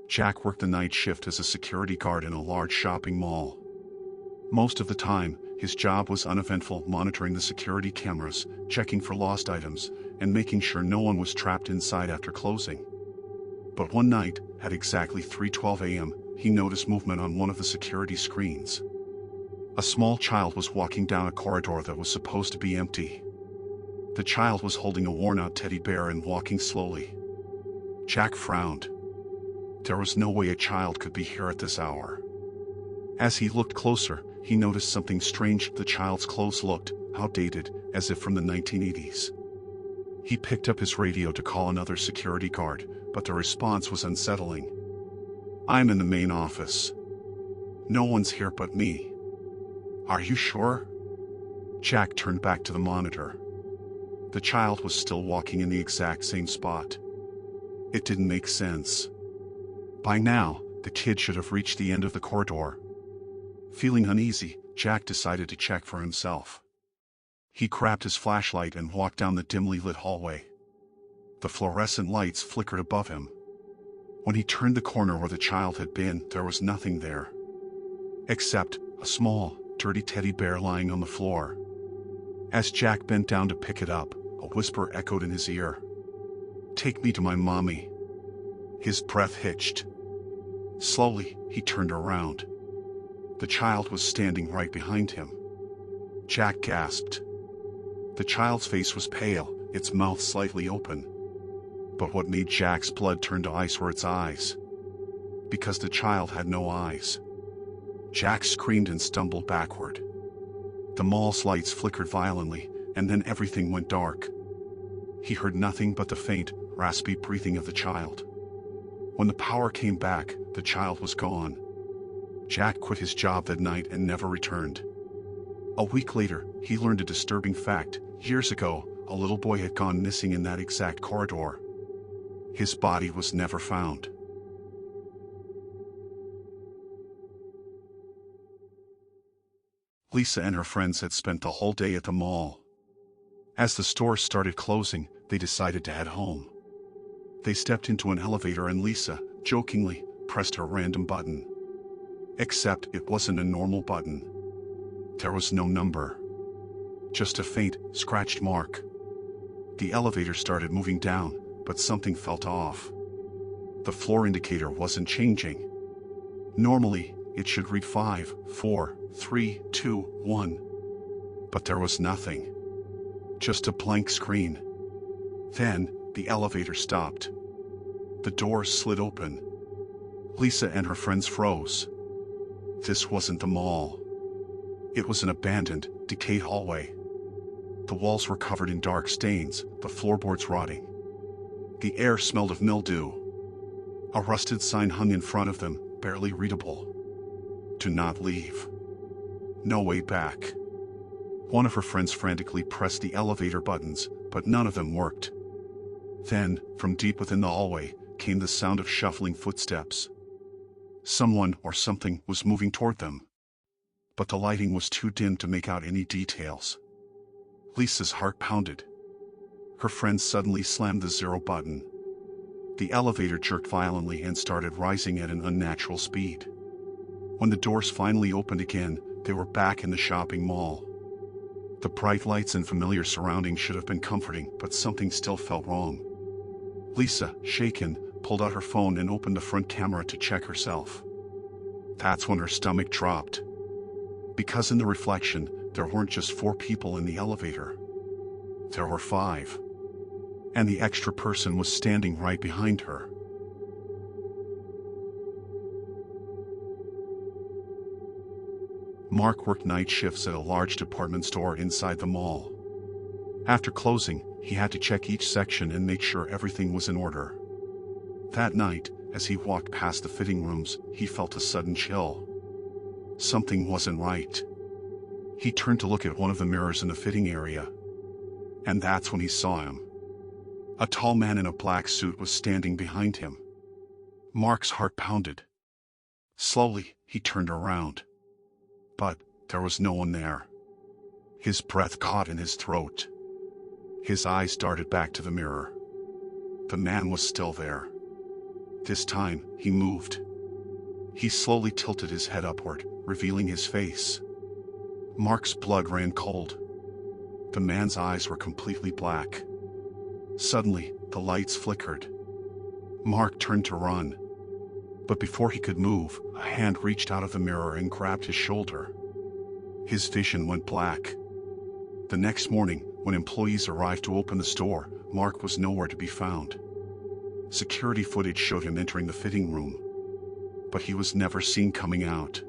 Jack worked the night shift as a security guard in a large shopping mall. Most of the time, his job was uneventful, monitoring the security cameras, checking for lost items, and making sure no one was trapped inside after closing. But one night, at exactly 3:12 a.m., he noticed movement on one of the security screens. A small child was walking down a corridor that was supposed to be empty. The child was holding a worn-out teddy bear and walking slowly. Jack frowned. There was no way a child could be here at this hour. As he looked closer, he noticed something strange. The child's clothes looked outdated, as if from the 1980s. He picked up his radio to call another security guard, but the response was unsettling. "I'm in the main office. No one's here but me." "Are you sure?" Jack turned back to the monitor. The child was still walking in the exact same spot. It didn't make sense. By now, the kid should have reached the end of the corridor. Feeling uneasy, Jack decided to check for himself. He grabbed his flashlight and walked down the dimly lit hallway. The fluorescent lights flickered above him. When he turned the corner where the child had been, there was nothing there. Except a small, dirty teddy bear lying on the floor. As Jack bent down to pick it up, a whisper echoed in his ear. "Take me to my mommy." His breath hitched. Slowly, he turned around. The child was standing right behind him. Jack gasped. The child's face was pale, its mouth slightly open. But what made Jack's blood turn to ice were its eyes. Because the child had no eyes. Jack screamed and stumbled backward. The mall's lights flickered violently, and then everything went dark. He heard nothing but the faint, raspy breathing of the child. When the power came back, the child was gone. Jack quit his job that night and never returned. A week later, he learned a disturbing fact. Years ago, a little boy had gone missing in that exact corridor. His body was never found. Lisa and her friends had spent the whole day at the mall. As the stores started closing, they decided to head home. They stepped into an elevator and Lisa, jokingly, pressed her random button. Except it wasn't a normal button. There was no number. Just a faint, scratched mark. The elevator started moving down, but something felt off. The floor indicator wasn't changing. Normally, it should read 5, 4, 3, 2, 1. But there was nothing. Just a blank screen. Then, the elevator stopped. The doors slid open. Lisa and her friends froze. This wasn't the mall. It was an abandoned, decayed hallway. The walls were covered in dark stains, the floorboards rotting. The air smelled of mildew. A rusted sign hung in front of them, barely readable. "Do not leave. No way back." One of her friends frantically pressed the elevator buttons, but none of them worked. Then, from deep within the hallway, came the sound of shuffling footsteps. Someone or something was moving toward them. But the lighting was too dim to make out any details. Lisa's heart pounded. Her friend suddenly slammed the 0 button. The elevator jerked violently and started rising at an unnatural speed. When the doors finally opened again, they were back in the shopping mall. The bright lights and familiar surroundings should have been comforting, but something still felt wrong. Lisa, shaken, pulled out her phone and opened the front camera to check herself. That's when her stomach dropped. Because in the reflection, there weren't just 4 people in the elevator. There were 5. And the extra person was standing right behind her. Mark worked night shifts at a large department store inside the mall. After closing, he had to check each section and make sure everything was in order. That night, as he walked past the fitting rooms, he felt a sudden chill. Something wasn't right. He turned to look at one of the mirrors in the fitting area. And that's when he saw him. A tall man in a black suit was standing behind him. Mark's heart pounded. Slowly, he turned around. But there was no one there. His breath caught in his throat. His eyes darted back to the mirror. The man was still there. This time, he moved. He slowly tilted his head upward, revealing his face. Mark's blood ran cold. The man's eyes were completely black. Suddenly, the lights flickered. Mark turned to run. But before he could move, a hand reached out of the mirror and grabbed his shoulder. His vision went black. The next morning, when employees arrived to open the store, Mark was nowhere to be found. Security footage showed him entering the fitting room, but he was never seen coming out.